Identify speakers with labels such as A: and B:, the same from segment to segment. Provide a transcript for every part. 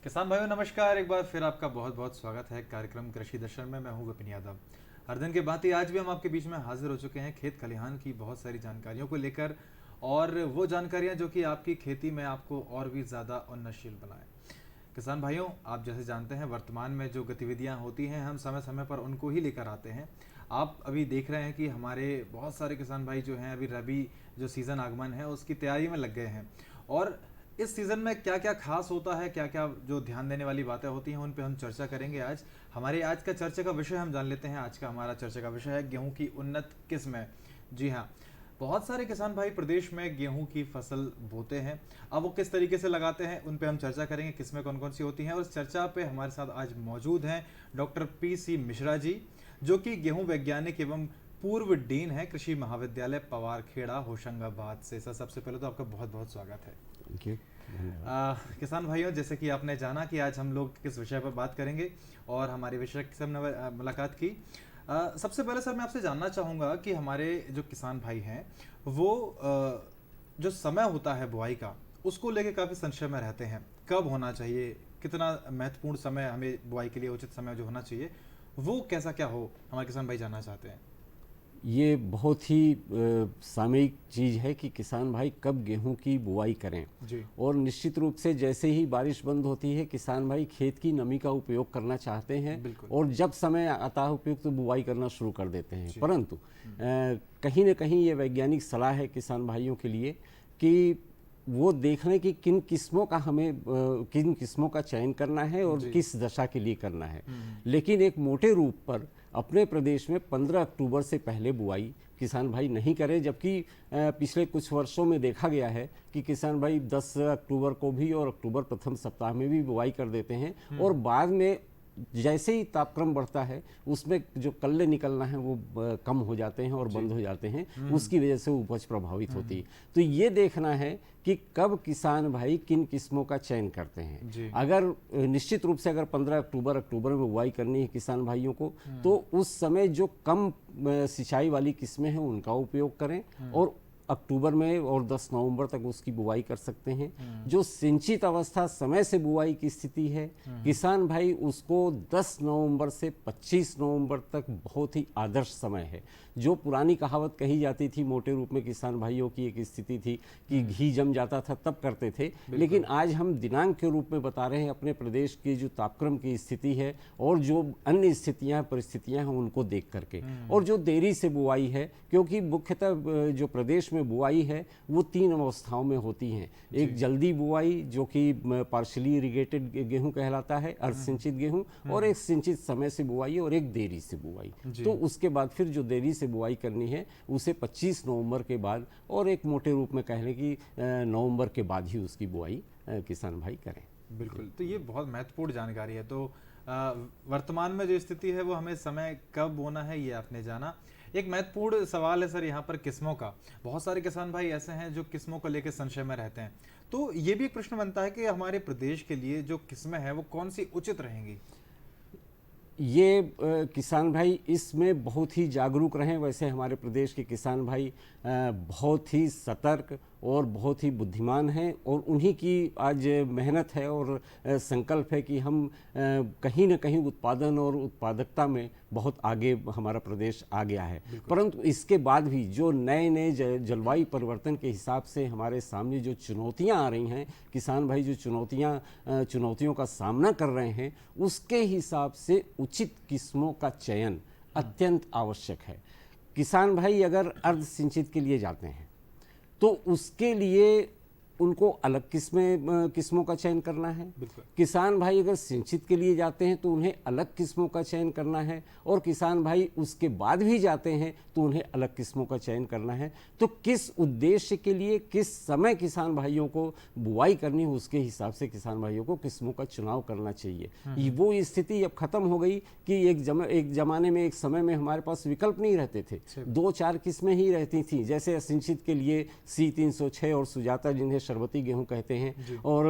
A: किसान भाइयों नमस्कार। एक बार फिर आपका बहुत बहुत स्वागत है कार्यक्रम कृषि दर्शन में। मैं हूं विपिन यादव। हर दिन के भांति आज भी हम आपके बीच में हाजिर हो चुके हैं खेत खलिहान की बहुत सारी जानकारियों को लेकर, और वो जानकारियां जो कि आपकी खेती में आपको और भी ज़्यादा उन्नतशील बनाए। किसान भाइयों, आप जैसे जानते हैं वर्तमान में जो गतिविधियां होती हैं हम समय समय पर उनको ही लेकर आते हैं। आप अभी देख रहे हैं कि हमारे बहुत सारे किसान भाई जो हैं अभी रबी जो सीज़न आगमन है उसकी तैयारी में लग गए हैं, और इस सीज़न में क्या क्या खास होता है, क्या क्या जो ध्यान देने वाली बातें होती हैं उन पे हम चर्चा करेंगे आज। हमारे आज का चर्चा का विषय हम जान लेते हैं। आज का हमारा चर्चा का विषय है गेहूं की उन्नत किस्में। जी हाँ, बहुत सारे किसान भाई प्रदेश में गेहूं की फसल बोते हैं। अब वो किस तरीके से लगाते हैं उन पे हम चर्चा करेंगे, किस्में कौन कौन सी होती हैं। और इस चर्चा पे हमारे साथ आज मौजूद हैं डॉक्टर पी.सी. मिश्रा जी, जो कि गेहूं वैज्ञानिक एवं पूर्व डीन है कृषि महाविद्यालय पवारखेड़ा होशंगाबाद से। सर, सबसे पहले तो आपका बहुत बहुत स्वागत है।
B: Thank you.
A: किसान भाइयों, जैसे कि आपने जाना कि आज हम लोग किस विषय पर बात करेंगे और हमारे विषय से हमने मुलाकात की। सबसे पहले सर मैं आपसे जानना चाहूँगा कि हमारे जो किसान भाई हैं वो जो समय होता है बुआई का उसको लेके काफ़ी संशय में रहते हैं। कब होना चाहिए, कितना महत्वपूर्ण समय हमें बुआई के लिए उचित समय जो होना चाहिए वो कैसा क्या हो, हमारे किसान भाई जानना चाहते हैं।
B: ये बहुत ही सामयिक चीज़ है कि किसान भाई कब गेहूं की बुआई करें।
A: जी।
B: और निश्चित रूप से जैसे ही बारिश बंद होती है किसान भाई खेत की नमी का उपयोग करना चाहते हैं
A: बिल्कुल।
B: और जब समय आता है उपयुक्त तो बुआई करना शुरू कर देते हैं।
A: जी।
B: परंतु कहीं न कहीं ये वैज्ञानिक सलाह है किसान भाइयों के लिए कि वो देख लें कि किन किस्मों का हमें किन किस्मों का चयन करना है और
A: जी।
B: किस दशा के लिए करना है। लेकिन एक मोटे रूप पर अपने प्रदेश में 15 अक्टूबर से पहले बुआई किसान भाई नहीं करें, जबकि पिछले कुछ वर्षों में देखा गया है कि किसान भाई 10 अक्टूबर को भी और अक्टूबर प्रथम सप्ताह में भी बुआई कर देते हैं और बाद में जैसे ही तापक्रम बढ़ता है उसमें जो कल्ले निकलना है वो कम हो जाते हैं और बंद हो जाते हैं। उसकी वजह से उपज प्रभावित होती है। तो ये देखना है कि कब किसान भाई किन किस्मों का चयन करते हैं। अगर निश्चित रूप से अगर 15 अक्टूबर में बुआई करनी है किसान भाइयों को तो उस समय जो कम सिंचाई वाली किस्में हैं उनका उपयोग करें और अक्टूबर में और 10 नवंबर तक उसकी बुआई कर सकते हैं। जो सिंचित अवस्था समय से बुआई की स्थिति है किसान भाई उसको 10 नवंबर से 25 नवंबर तक बहुत ही आदर्श समय है। जो पुरानी कहावत कही जाती थी मोटे रूप में किसान भाइयों की एक स्थिति थी कि घी जम जाता था तब करते थे, लेकिन आज हम दिनांक के रूप में बता रहे हैं अपने प्रदेश की जो तापक्रम की स्थिति है और जो अन्य स्थितियां परिस्थितियां हैं उनको देख करके। और जो देरी से बुआई है, क्योंकि मुख्यतः जो प्रदेश में बुआई है वो 3 अवस्थाओं में होती हैं। एक जल्दी बुआई जो कि पार्शली इरिगेटेड गेहूं कहलाता है, अर्ध सिंचित गेहूं, और एक सिंचित समय से बुआई और एक देरी से बुआई। तो उसके बाद फिर जो देरी से बुआई करनी है उसे 25 नवंबर के बाद और एक मोटे रूप में कह लें कि नवंबर के बाद ही उसकी बुआई किसान भाई करें।
A: बिल्कुल, तो ये बहुत महत्वपूर्ण जानकारी है। तो वर्तमान में जो स्थिति है वो हमें समय कब बोना है ये आपने जाना। एक महत्वपूर्ण सवाल है सर यहाँ पर किस्मों का। बहुत सारे किसान भाई ऐसे हैं जो किस्मों को लेकर संशय में रहते हैं। तो ये भी एक प्रश्न बनता है कि हमारे प्रदेश के लिए जो किस्में हैं वो कौन सी उचित रहेंगी।
B: ये किसान भाई इसमें बहुत ही जागरूक रहें। वैसे हमारे प्रदेश के किसान भाई बहुत ही सतर्क और बहुत ही बुद्धिमान हैं और उन्हीं की आज मेहनत है और संकल्प है कि हम कहीं न कहीं उत्पादन और उत्पादकता में बहुत आगे हमारा प्रदेश आ गया है। परंतु इसके बाद भी जो नए नए जलवायु परिवर्तन के हिसाब से हमारे सामने जो चुनौतियां आ रही हैं, किसान भाई जो चुनौतियों का सामना कर रहे हैं उसके हिसाब से उचित किस्मों का चयन अत्यंत आवश्यक है। किसान भाई अगर अर्ध सिंचित के लिए जाते हैं तो उसके लिए उनको अलग किस्मों का चयन करना है। किसान भाई अगर सिंचित के लिए जाते हैं तो उन्हें अलग किस्मों का चयन करना है और किसान भाई उसके बाद भी जाते हैं तो उन्हें अलग किस्मों का चयन करना है। तो किस उद्देश्य के लिए किस समय किसान भाइयों को बुआई करनी है उसके हिसाब से किसान भाइयों को किस्मों का चुनाव करना चाहिए। वो स्थिति अब खत्म हो गई कि एक जमाने में एक समय में हमारे पास विकल्प नहीं रहते थे, 2-4 किस्में ही रहती थी। जैसे असिंचित के लिए C306 और सुजाता जिन्हें शरबती गेहूं कहते हैं, और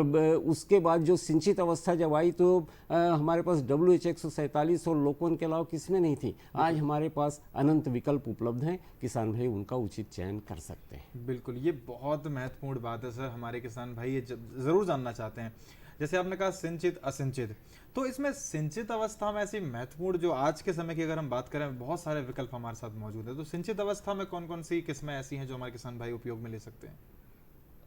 B: उसके बाद जो सिंचित अवस्था जब आई तो हमारे पास WH147 और लोकवन के अलावा किस्में नहीं थी। आज हमारे पास अनंत विकल्प उपलब्ध हैं, किसान भाई उनका उचित चयन कर सकते हैं।
A: बिल्कुल, ये बहुत महत्वपूर्ण बात है सर। हमारे किसान भाई ये ज़रूर जानना चाहते हैं। जैसे आपने कहा सिंचित असिंचित, तो इसमें सिंचित अवस्था में ऐसी महत्वपूर्ण जो आज के समय की अगर हम बात करें, बहुत सारे विकल्प हमारे साथ मौजूद है, तो सिंचित अवस्था में कौन कौन सी किस्में ऐसी हैं जो हमारे किसान भाई उपयोग में ले सकते हैं?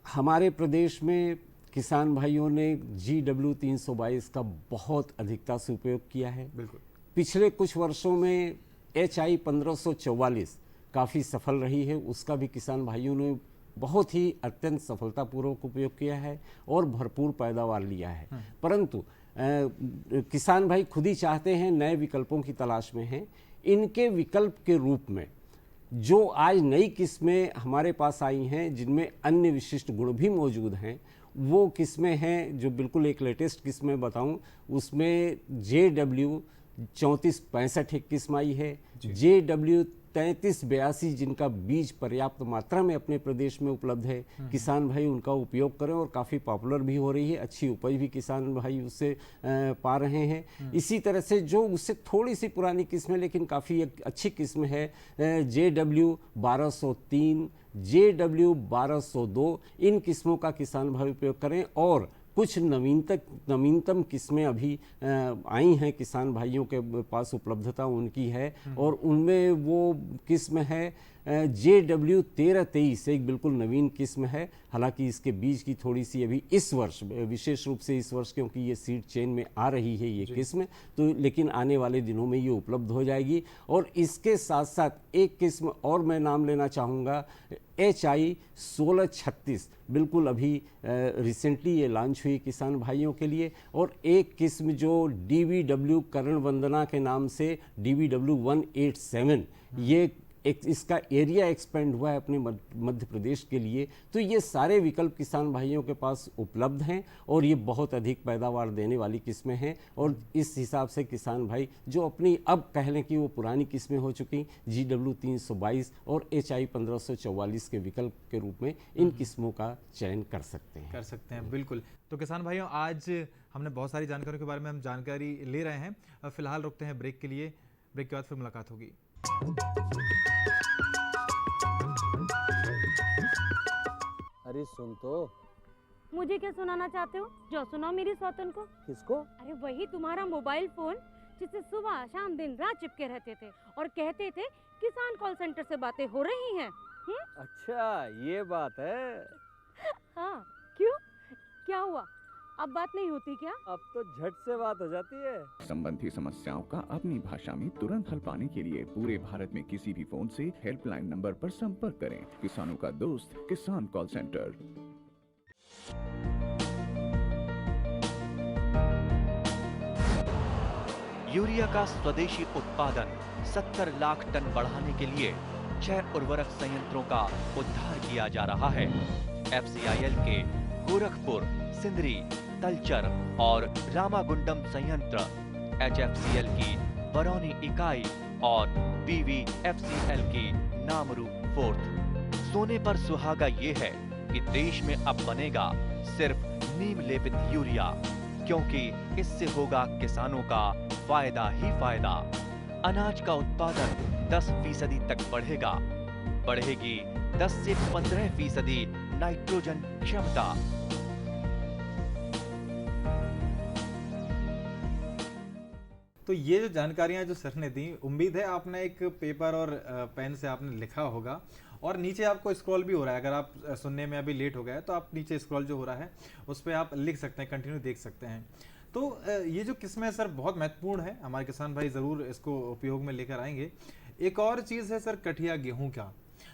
B: हमारे प्रदेश में किसान भाइयों ने GW322 का बहुत अधिकता से उपयोग किया है।
A: बिल्कुल।
B: पिछले कुछ वर्षों में HI 1544 काफ़ी सफल रही है, उसका भी किसान भाइयों ने बहुत ही अत्यंत सफलतापूर्वक उपयोग किया है और भरपूर पैदावार लिया है। परंतु किसान भाई खुद ही चाहते हैं, नए विकल्पों की तलाश में हैं। इनके विकल्प के रूप में जो आज नई किस्में हमारे पास आई हैं, जिनमें अन्य विशिष्ट गुण भी मौजूद हैं, वो किस्में हैं जो बिल्कुल एक लेटेस्ट किस्में बताऊं, उसमें JW 3465 एक किस्म आई है, JW 3382 जिनका बीज पर्याप्त मात्रा में अपने प्रदेश में उपलब्ध है। किसान भाई उनका उपयोग करें और काफ़ी पॉपुलर भी हो रही है, अच्छी उपज भी किसान भाई उससे पा रहे हैं। इसी तरह से जो उससे थोड़ी सी पुरानी किस्म है लेकिन काफ़ी एक अच्छी किस्म है, JW 1203, JW 1202, इन किस्मों का किसान भाई उपयोग करें। और कुछ नवीनतम किस्में अभी आई हैं, किसान भाइयों के पास उपलब्धता उनकी है, और उनमें वो किस्म है JW 1323, एक बिल्कुल नवीन किस्म है। हालांकि इसके बीज की थोड़ी सी अभी इस वर्ष, विशेष रूप से इस वर्ष, क्योंकि ये सीड चेन में आ रही है ये किस्म, तो लेकिन आने वाले दिनों में ये उपलब्ध हो जाएगी। और इसके साथ साथ एक किस्म और मैं नाम लेना चाहूँगा, HI 1636, बिल्कुल अभी रिसेंटली ये लॉन्च हुई किसान भाइयों के लिए। और एक किस्म जो DBW करण वंदना के नाम से DBW 187, ये इसका एरिया एक्सपेंड हुआ है अपने मध्य प्रदेश के लिए। तो ये सारे विकल्प किसान भाइयों के पास उपलब्ध हैं और ये बहुत अधिक पैदावार देने वाली किस्में हैं। और इस हिसाब से किसान भाई जो अपनी, अब कह लें कि वो पुरानी किस्में हो चुकी, GW 322 और HI 1544 के विकल्प के रूप में इन किस्मों का चयन कर सकते हैं।
A: बिल्कुल। तो किसान भाइयों, आज हमने बहुत सारी जानकारियों के बारे में हम जानकारी ले रहे हैं। अब फिलहाल रुकते हैं ब्रेक के लिए, ब्रेक के बाद फिर मुलाकात होगी।
C: अरे सुन तो।
D: मुझे क्या सुनाना चाहते हो? जो सुनाओ मेरी सौतन को।
C: किसको?
D: अरे वही तुम्हारा मोबाइल फोन जिससे सुबह शाम दिन रात चिपके रहते थे और कहते थे किसान कॉल सेंटर से बातें हो रही हैं।
C: अच्छा ये बात है।
D: हाँ, क्यों? क्या हुआ? अब बात नहीं होती क्या?
C: अब तो झट से बात हो जाती है।
E: संबंधी समस्याओं का अपनी भाषा में तुरंत हल पाने के लिए पूरे भारत में किसी भी फोन से हेल्पलाइन नंबर पर संपर्क करें। किसानों का दोस्त किसान कॉल सेंटर।
F: यूरिया का स्वदेशी उत्पादन 70 लाख टन बढ़ाने के लिए 6 उर्वरक संयंत्रों का उद्धार किया जा रहा है। FCIL के गोरखपुर, सिंदरी, तलचर और रामागुंडम संयंत्र, HFCL की बरौनी इकाई और BVFCL की नामरू फोर्थ। सोने पर सुहागा ये है कि देश में अब बनेगा सिर्फ नीम लेपित यूरिया, क्योंकि इससे होगा किसानों का फायदा ही फायदा। अनाज का उत्पादन 10% तक बढ़ेगा, बढ़ेगी 10 से 15% नाइट्रोजन क्षमता।
A: तो ये जो जानकारियां जो सर ने दी, उम्मीद है आपने एक पेपर और पेन से आपने लिखा होगा, और नीचे आपको स्क्रॉल भी हो रहा है। अगर आप सुनने में अभी लेट हो गए तो आप नीचे स्क्रॉल जो हो रहा है उस पर आप लिख सकते हैं, कंटिन्यू देख सकते हैं। तो ये जो किस्में सर बहुत महत्वपूर्ण है, हमारे किसान भाई ज़रूर इसको उपयोग में लेकर आएंगे। एक और चीज़ है सर, कठिया गेहूँ का।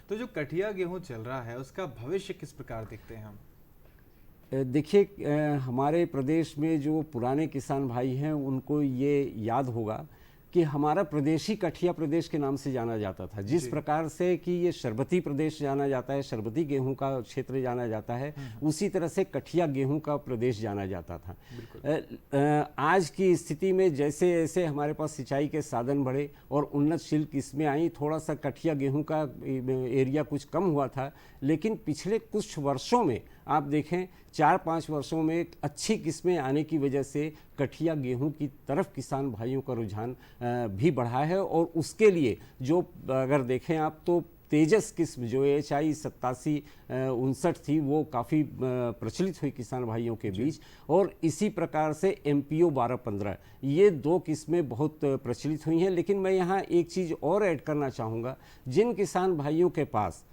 A: तो जो कठिया गेहूँ चल रहा है उसका भविष्य किस प्रकार देखते हैं हम?
B: देखिए, हमारे प्रदेश में जो पुराने किसान भाई हैं उनको ये याद होगा कि हमारा प्रदेश ही कठिया प्रदेश के नाम से जाना जाता था। जिस प्रकार से कि ये शरबती प्रदेश जाना जाता है, शरबती गेहूं का क्षेत्र जाना जाता है, उसी तरह से कठिया गेहूं का प्रदेश जाना जाता था। आज की स्थिति में जैसे जैसे हमारे पास सिंचाई के साधन बढ़े और उन्नतशील किस्में आई, थोड़ा सा कठिया गेहूं का एरिया कुछ कम हुआ था। लेकिन पिछले कुछ वर्षों में आप देखें, 4-5 वर्षों में अच्छी किस्में आने की वजह से कठिया गेहूं की तरफ किसान भाइयों का रुझान भी बढ़ा है। और उसके लिए जो अगर देखें आप तो तेजस किस्म जो HI 8759 थी वो काफ़ी प्रचलित हुई किसान भाइयों के बीच, और इसी प्रकार से MPO 1215 ये 2 किस्में बहुत प्रचलित हुई हैं। लेकिन मैं यहाँ एक चीज़ और ऐड करना चाहूँगा, जिन किसान भाइयों के पास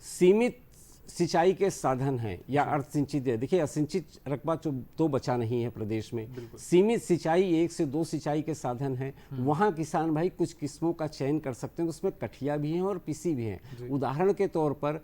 B: सीमित सिंचाई के साधन हैं या अर्ध सिंचित है, देखिए असिंचित रकबा तो बचा नहीं है प्रदेश में, सीमित सिंचाई 1 से 2 सिंचाई के साधन हैं, वहाँ किसान भाई कुछ किस्मों का चयन कर सकते हैं, उसमें कठिया भी हैं और पीसी भी हैं। उदाहरण के तौर पर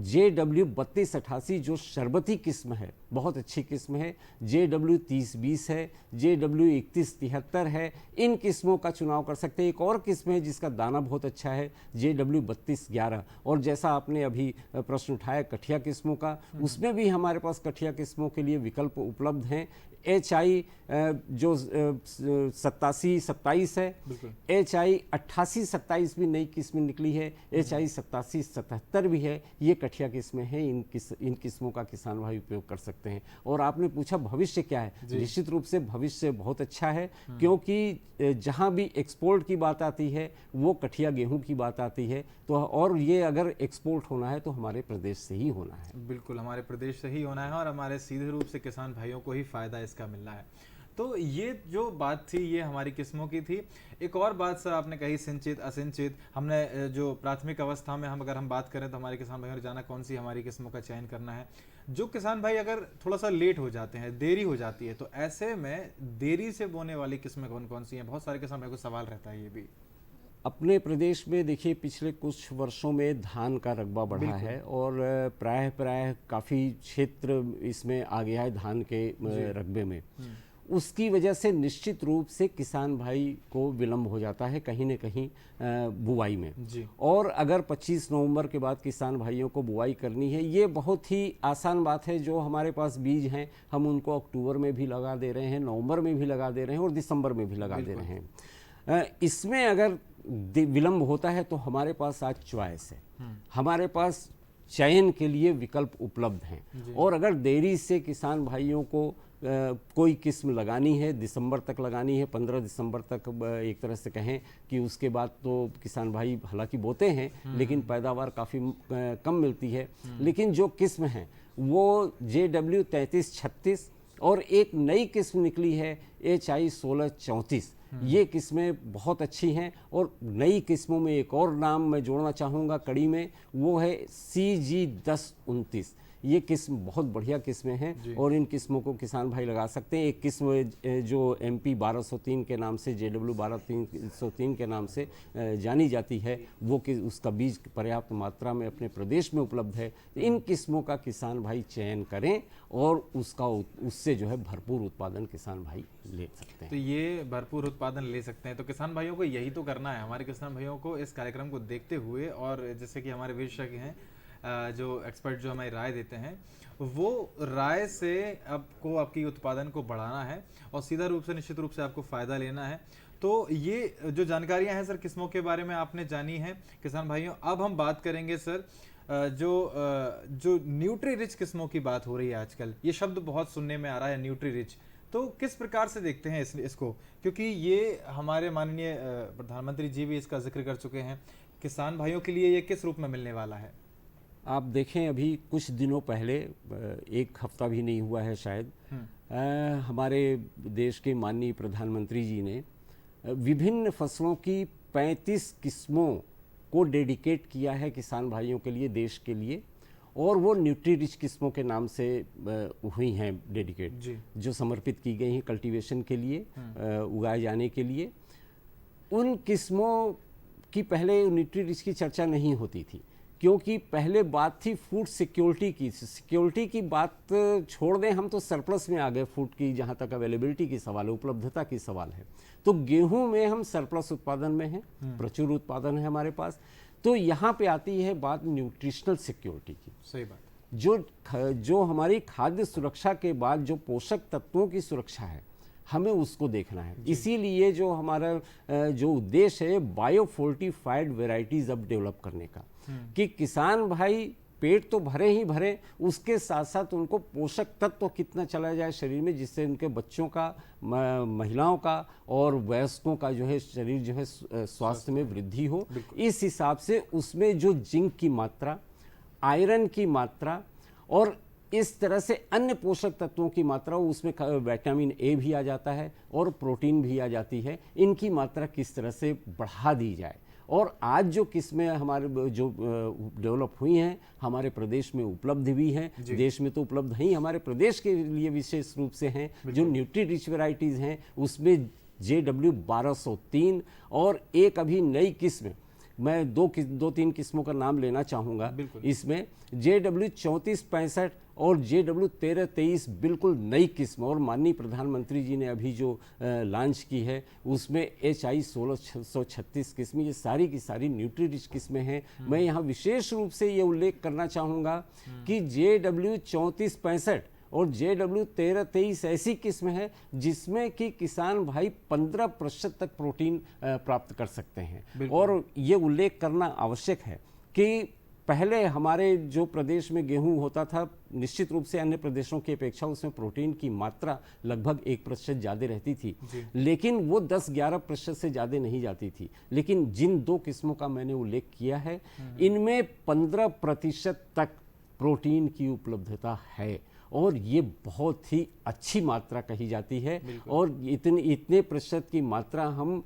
B: JW 3288 जो शरबती किस्म है, बहुत अच्छी किस्म है, JW 3020 है, JW 3173 है, इन किस्मों का चुनाव कर सकते हैं। एक और किस्म है जिसका दाना बहुत अच्छा है, JW 3211, और जैसा आपने अभी प्रश्न उठाया कठिया किस्मों का, उसमें भी हमारे पास कठिया किस्मों के लिए विकल्प उपलब्ध हैं। HI जो 8727 है, HI 8827 भी नई किस्म निकली है, HI 8777 भी है, ये कठिया किस्में हैं। इन किस्मों का किसान भाई उपयोग कर सकते हैं। और आपने पूछा भविष्य क्या है, निश्चित रूप से भविष्य बहुत अच्छा है, क्योंकि जहाँ भी एक्सपोर्ट की बात आती है वो कठिया गेहूं की बात आती है, तो और ये अगर एक्सपोर्ट होना है तो हमारे प्रदेश से ही होना है।
A: बिल्कुल, हमारे प्रदेश से ही होना है और हमारे सीधे रूप से किसान भाइयों को ही फायदा इसका मिलना है। तो ये जो बात थी ये हमारी किस्मों की थी। एक और बात सर आपने कही सिंचित असिंचित, हमने जो प्राथमिक अवस्था में अगर हम बात करें तो हमारे किसान भाइयों ने जाना कौन सी हमारी किस्मों का चयन करना है। जो किसान भाई अगर थोड़ा सा लेट हो जाते हैं, देरी हो जाती है, तो ऐसे में देरी से बोने वाली किस्में कौन कौन सी हैं? बहुत सारे किसान भाई को सवाल रहता है ये भी।
B: अपने प्रदेश में देखिए पिछले कुछ वर्षों में धान का रकबा बढ़ा है और प्रायः काफ़ी क्षेत्र इसमें आ गया है धान के रकबे में। उसकी वजह से निश्चित रूप से किसान भाई को विलंब हो जाता है कहीं न कहीं बुआई में जी। और अगर 25 नवंबर के बाद किसान भाइयों को बुआई करनी है, ये बहुत ही आसान बात है। जो हमारे पास बीज हैं हम उनको अक्टूबर में भी लगा दे रहे हैं, नवंबर में भी लगा दे रहे हैं और दिसंबर में भी लगा दे रहे हैं। इसमें अगर विलंब होता है तो हमारे पास आज चॉइस है, हमारे पास चयन के लिए विकल्प उपलब्ध हैं। और अगर देरी से किसान भाइयों को कोई किस्म लगानी है, दिसंबर तक लगानी है, 15 दिसंबर तक एक तरह से कहें कि उसके बाद तो किसान भाई हालांकि बोते हैं लेकिन पैदावार काफ़ी कम मिलती है। लेकिन जो किस्म है वो JW 3336 और एक नई किस्म निकली है HI 1634, ये किस्में बहुत अच्छी हैं। और नई किस्मों में एक और नाम मैं जोड़ना चाहूँगा कड़ी में, वो है CG 1029। ये किस्म बहुत बढ़िया किस्में हैं और इन किस्मों को किसान भाई लगा सकते हैं। एक किस्म जो MP 1203 के नाम से, JW 1203 के नाम से जानी जाती है, वो कि उसका बीज पर्याप्त मात्रा में अपने प्रदेश में उपलब्ध है। इन किस्मों का किसान भाई चयन करें और उससे जो है भरपूर उत्पादन किसान भाई ले सकते हैं।
A: तो ये भरपूर उत्पादन ले सकते हैं, तो किसान भाइयों को यही तो करना है। हमारे किसान भाइयों को इस कार्यक्रम को देखते हुए, और जैसे कि हमारे विशेषज्ञ हैं जो एक्सपर्ट जो हमारी राय देते हैं, वो राय से आपकी उत्पादन को बढ़ाना है और सीधा रूप से निश्चित रूप से आपको फ़ायदा लेना है। तो ये जो जानकारियां हैं सर किस्मों के बारे में आपने जानी है किसान भाइयों। अब हम बात करेंगे सर जो न्यूट्री रिच किस्मों की बात हो रही है आजकल, ये शब्द बहुत सुनने में आ रहा है न्यूट्री रिच। तो किस प्रकार से देखते हैं इसको, क्योंकि ये हमारे माननीय प्रधानमंत्री जी भी इसका जिक्र कर चुके हैं। किसान भाइयों के लिए ये किस रूप में मिलने वाला है?
B: आप देखें अभी कुछ दिनों पहले, एक हफ्ता भी नहीं हुआ है शायद, हमारे देश के माननीय प्रधानमंत्री जी ने विभिन्न फसलों की 35 किस्मों को डेडिकेट किया है किसान भाइयों के लिए, देश के लिए। और वो न्यूट्री रिच किस्मों के नाम से हुई हैं डेडिकेट, जो समर्पित की गई हैं कल्टीवेशन के लिए, उगाए जाने के लिए। उन किस्मों की पहले न्यूट्री रिच की चर्चा नहीं होती थी, क्योंकि पहले बात थी फूड सिक्योरिटी की बात छोड़ दें, हम तो सरप्लस में आ गए फूड की, जहाँ तक अवेलेबिलिटी की सवाल है, उपलब्धता की सवाल है। तो गेहूं में हम सरप्लस उत्पादन में हैं, प्रचुर उत्पादन है हमारे पास। तो यहाँ पे आती है बात न्यूट्रिशनल सिक्योरिटी की।
A: सही बात।
B: जो हमारी खाद्य सुरक्षा के बाद जो पोषक तत्वों की सुरक्षा है, हमें उसको देखना है। इसीलिए जो हमारा जो उद्देश्य है बायो फोर्टिफाइड वेराइटीज अब डेवलप करने का, कि किसान भाई पेट तो भरे ही भरे, उसके साथ साथ उनको पोषक तत्व कितना चला जाए शरीर में, जिससे उनके बच्चों का, महिलाओं का और वयस्कों का जो है शरीर जो है स्वास्थ्य में वृद्धि हो। इस हिसाब से उसमें जो जिंक की मात्रा, आयरन की मात्रा और इस तरह से अन्य पोषक तत्वों की मात्रा, उसमें विटामिन ए भी आ जाता है और प्रोटीन भी आ जाती है, इनकी मात्रा किस तरह से बढ़ा दी जाए। और आज जो किस्में हमारे जो डेवलप हुई हैं, हमारे प्रदेश में उपलब्ध भी हैं, देश में तो उपलब्ध हैं, हमारे प्रदेश के लिए विशेष रूप से हैं, जो न्यूट्री रिच वेराइटीज़ हैं, उसमें JW 1203 और एक अभी नई किस्म, मैं दो तीन किस्मों का नाम लेना चाहूँगा इसमें, JW 3465 और JW 1323 बिल्कुल नई किस्म, और माननीय प्रधानमंत्री जी ने अभी जो लॉन्च की है उसमें HI 1636 किस्म, ये सारी की सारी न्यूट्री रिच किस्में हैं। मैं यहाँ विशेष रूप से ये उल्लेख करना चाहूँगा कि JW 3465 और JW 1323 ऐसी किस्म है जिसमें कि किसान भाई 15% तक प्रोटीन प्राप्त कर सकते हैं। और ये उल्लेख करना आवश्यक है कि पहले हमारे जो प्रदेश में गेहूं होता था, निश्चित रूप से अन्य प्रदेशों की अपेक्षा उसमें प्रोटीन की मात्रा लगभग 1% ज़्यादा रहती थी, लेकिन वो 10-11% से ज़्यादा नहीं जाती थी। लेकिन जिन दो किस्मों का मैंने उल्लेख किया है, इनमें 15% तक प्रोटीन की उपलब्धता है और ये बहुत ही अच्छी मात्रा कही जाती है। और इतने प्रतिशत की मात्रा हम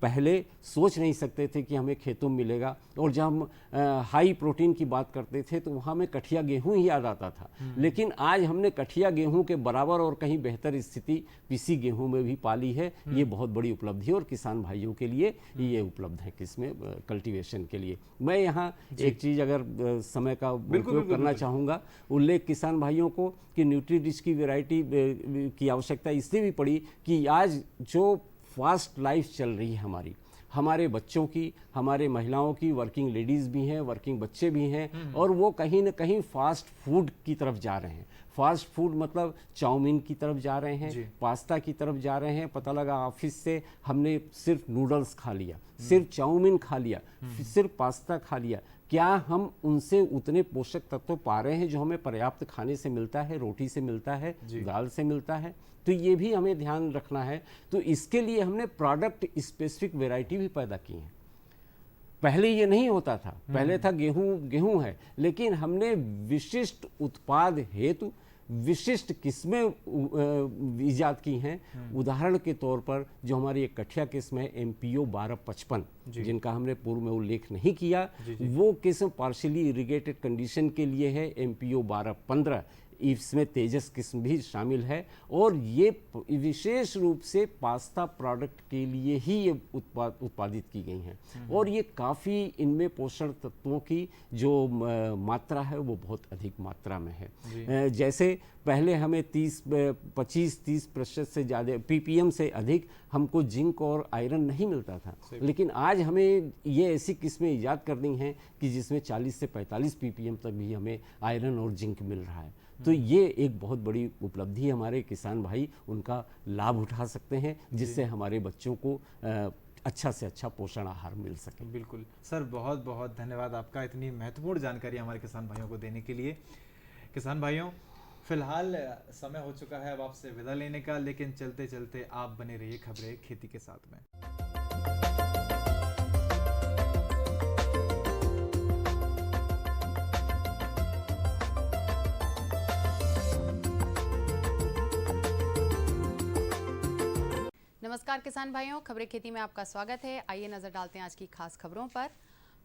B: पहले सोच नहीं सकते थे कि हमें खेतों में मिलेगा। और जब हम हाई प्रोटीन की बात करते थे तो वहाँ में कठिया गेहूं ही याद आता था, लेकिन आज हमने कठिया गेहूं के बराबर और कहीं बेहतर स्थिति पीसी गेहूं में भी पाली है। ये बहुत बड़ी उपलब्धि है और किसान भाइयों के लिए ये उपलब्ध है किसमें कल्टीवेशन के लिए। मैं यहाँ एक चीज़ अगर समय का उपयोग करना चाहूँगा, उल्लेख किसान भाइयों को कि न्यूट्री रिच की वैरायटी की आवश्यकता इसलिए भी पड़ी कि आज जो फास्ट लाइफ चल रही है हमारे बच्चों की, हमारे महिलाओं की, वर्किंग लेडीज़ भी हैं, वर्किंग बच्चे भी हैं, और वो कहीं ना कहीं फास्ट फूड की तरफ जा रहे हैं। फास्ट फूड मतलब चाउमीन की तरफ जा रहे हैं, पास्ता की तरफ जा रहे हैं। पता लगा ऑफिस से हमने सिर्फ नूडल्स खा लिया, सिर्फ चाउमीन खा लिया, सिर्फ पास्ता खा लिया, क्या हम उनसे उतने पोषक तत्व पा रहे हैं जो हमें पर्याप्त खाने से मिलता है, रोटी से मिलता है, दाल से मिलता है? तो ये भी हमें ध्यान रखना है। तो इसके लिए हमने प्रोडक्ट स्पेसिफिक वैरायटी भी पैदा की है। पहले ये नहीं होता था, पहले था गेहूं है, लेकिन हमने विशिष्ट उत्पाद हेतु विशिष्ट किस्में इजाद की हैं। उदाहरण के तौर पर जो हमारी एक कठिया किस्म है MPO 1255, जिनका हमने पूर्व में उल्लेख नहीं किया, वो किस्म पार्शियली इरिगेटेड कंडीशन के लिए है MPO 1215। इसमें तेजस किस्म भी शामिल है और ये विशेष रूप से पास्ता प्रोडक्ट के लिए ही ये उत्पादित की गई हैं। और ये काफ़ी इनमें पोषण तत्वों की जो मात्रा है वो बहुत अधिक मात्रा में है। जैसे पहले हमें 25-30% से ज़्यादा PPM से अधिक हमको जिंक और आयरन नहीं मिलता था, लेकिन आज हमें ये ऐसी किस्में ईजाद करनी हैं कि जिसमें 40 से 45 PPM तक भी हमें आयरन और जिंक मिल रहा है। तो ये एक बहुत बड़ी उपलब्धि है, हमारे किसान भाई उनका लाभ उठा सकते हैं, जिससे हमारे बच्चों को अच्छा से अच्छा पोषण आहार मिल सके।
A: बिल्कुल सर, बहुत बहुत धन्यवाद आपका इतनी महत्वपूर्ण जानकारी हमारे किसान भाइयों को देने के लिए। किसान भाइयों, फिलहाल समय हो चुका है अब आपसे विदा लेने का, लेकिन चलते चलते आप बने रहिए खबरें खेती के साथ में।
G: नमस्कार किसान भाइयों, खबरें खेती में आपका स्वागत है। आइए नजर डालते हैं आज की खास खबरों पर।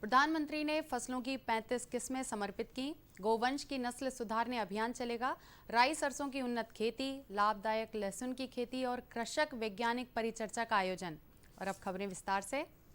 G: प्रधानमंत्री ने फसलों की 35 किस्में समर्पित की। गोवंश की नस्ल सुधारने अभियान चलेगा। राई सरसों की उन्नत खेती, लाभदायक लहसुन की खेती और कृषक वैज्ञानिक परिचर्चा का आयोजन। और अब खबरें विस्तार से।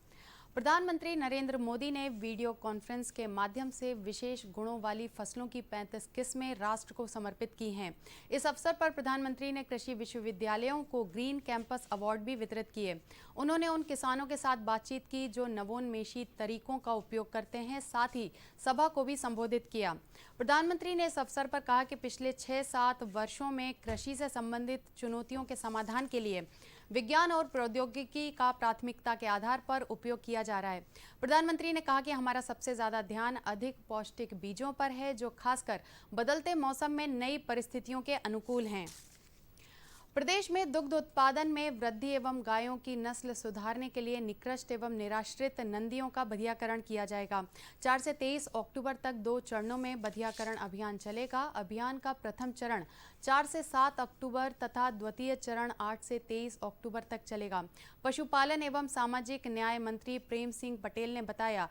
G: प्रधानमंत्री नरेंद्र मोदी ने वीडियो कॉन्फ्रेंस के माध्यम से विशेष गुणों वाली फसलों की 35 किस्में राष्ट्र को समर्पित की हैं। इस अवसर पर प्रधानमंत्री ने कृषि विश्वविद्यालयों को ग्रीन कैंपस अवार्ड भी वितरित किए। उन्होंने उन किसानों के साथ बातचीत की जो नवोन्मेषी तरीकों का उपयोग करते हैं, साथ ही सभा को भी संबोधित किया। प्रधानमंत्री ने इस अवसर पर कहा कि पिछले 6-7 वर्षों में कृषि से संबंधित चुनौतियों के समाधान के लिए विज्ञान और प्रौद्योगिकी का प्राथमिकता के आधार पर उपयोग किया किया जा रहा है। प्रधानमंत्री ने कहा कि हमारा सबसे ज़्यादा ध्यान अधिक पौष्टिक बीजों पर है, जो खासकर बदलते मौसम में नई परिस्थितियों के अनुकूल हैं। प्रदेश में दुग्ध उत्पादन में वृद्धि एवं गायों की नस्ल सुधारने के लिए निकृष्ट एवं निराश्रित नंदियों का बधियाकरण किया जाएगा। 4 से 23 अक्टूबर तक 2 चरणों में बधियाकरण अभियान चलेगा। अभियान का प्रथम चरण 4 से 7 अक्टूबर तथा द्वितीय चरण 8 से 23 अक्टूबर तक चलेगा। पशुपालन एवं सामाजिक न्याय मंत्री प्रेम सिंह पटेल ने बताया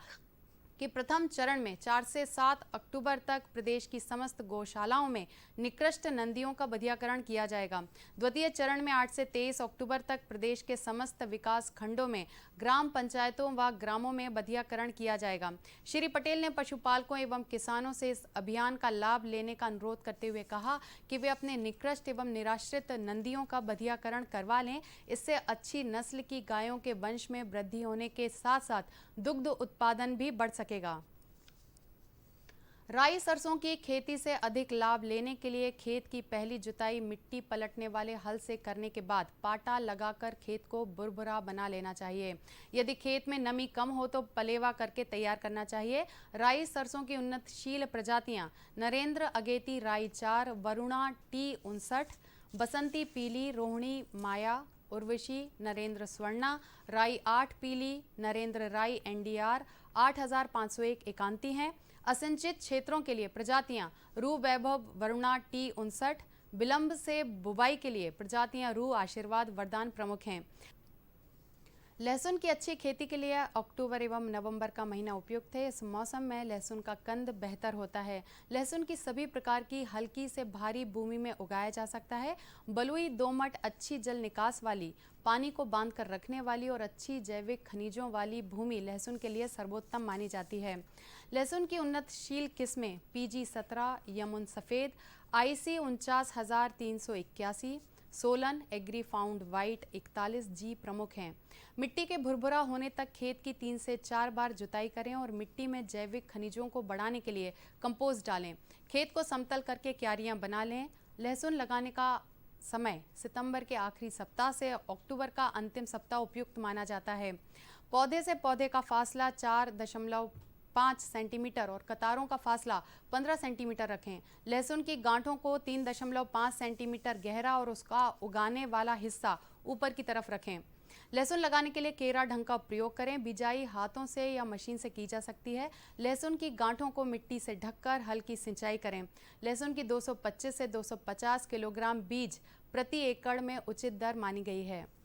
G: कि प्रथम चरण में 4 से 7 अक्टूबर तक प्रदेश की समस्त गौशालाओं में निकृष्ट नंदियों का बधियाकरण किया जाएगा। द्वितीय चरण में 8 से 23 अक्टूबर तक प्रदेश के समस्त विकास खंडों में ग्राम पंचायतों व ग्रामों में बधियाकरण किया जाएगा। श्री पटेल ने पशुपालकों एवं किसानों से इस अभियान का लाभ लेने का अनुरोध करते हुए कहा कि वे अपने निकृष्ट एवं निराश्रित नंदियों का बधियाकरण करवा लें। इससे अच्छी नस्ल की गायों के वंश में वृद्धि होने के साथ साथ दुग्ध उत्पादन भी बढ़ सकेगा। राई सरसों की खेती से अधिक लाभ लेने के लिए खेत की पहली जुताई मिट्टी पलटने वाले हल से करने के बाद पाटा लगाकर खेत को बुरबुरा बना लेना चाहिए। यदि खेत में नमी कम हो तो पलेवा करके तैयार करना चाहिए। राई सरसों की उन्नतशील प्रजातियां नरेंद्र अगेती राई 4, वरुणा T59, बसंती पीली, रोहिणी माया, उर्वशी नरेंद्र स्वर्णा, राई 8 पीली, नरेंद्र राई NDR 8501 एकांती हैं। असिंचित क्षेत्रों के लिए प्रजातियां रू वैभव वरुणा T59, विलंब से बुवाई के लिए प्रजातियां रू आशीर्वाद वरदान प्रमुख हैं। लहसुन की अच्छी खेती के लिए अक्टूबर एवं नवंबर का महीना उपयुक्त है। इस मौसम में लहसुन का कंद बेहतर होता है। लहसुन की सभी प्रकार की हल्की से भारी भूमि में उगाया जा सकता है। बलुई, दोमट, अच्छी जल निकास वाली, पानी को बांध कर रखने वाली और अच्छी जैविक खनिजों वाली भूमि लहसुन के लिए सर्वोत्तम मानी जाती है। लहसुन की उन्नतशील किस्में PG 17, यमुन सफ़ेद, IC 49,381, Solan, Agrifound white 41G प्रमुख हैं। मिट्टी के भुरभुरा होने तक खेत की 3 से 4 बार जुताई करें और मिट्टी में जैविक खनिजों को बढ़ाने के लिए कंपोस्ट डालें। खेत को समतल करके क्यारियां बना लें। लहसुन लगाने का समय सितंबर के आखिरी सप्ताह से अक्टूबर का अंतिम सप्ताह उपयुक्त माना जाता है। पौधे से पौधे का फासला 4.5 सेंटीमीटर और कतारों का फासला 15 सेंटीमीटर रखें। लहसुन की गांठों को 3.5 सेंटीमीटर गहरा और उसका उगाने वाला हिस्सा ऊपर की तरफ रखें। लहसुन लगाने के लिए केरा ढंग का प्रयोग करें। बिजाई हाथों से या मशीन से की जा सकती है। लहसुन की गांठों को मिट्टी से ढककर हल्की सिंचाई करें। लहसुन की 225 से 250 किलोग्राम बीज प्रति एकड़ में उचित दर मानी गई है।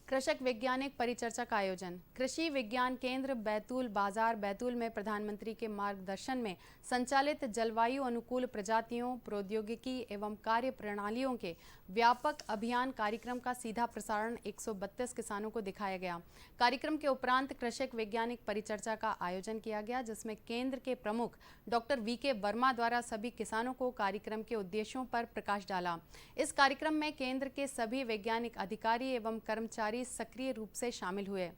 G: कृषक वैज्ञानिक परिचर्चा का आयोजन। कृषि विज्ञान केंद्र बैतूल बाजार बैतूल में प्रधानमंत्री के मार्गदर्शन में संचालित जलवायु अनुकूल प्रजातियों, प्रौद्योगिकी एवं कार्य प्रणालियों के व्यापक अभियान कार्यक्रम का सीधा प्रसारण 132 किसानों को दिखाया गया। कार्यक्रम के उपरांत कृषक वैज्ञानिक परिचर्चा का आयोजन किया गया, जिसमें केंद्र के प्रमुख डॉक्टर VK वर्मा द्वारा सभी किसानों को कार्यक्रम के उद्देश्यों पर प्रकाश डाला। इस कार्यक्रम में केंद्र के सभी वैज्ञानिक अधिकारी एवं कर्मचारी सक्रिय रूप से शामिल हुए।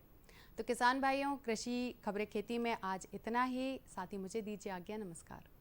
G: तो किसान भाइयों, कृषि खबरें खेती में आज इतना ही। साथ ही मुझे दीजिए आज्ञा। नमस्कार।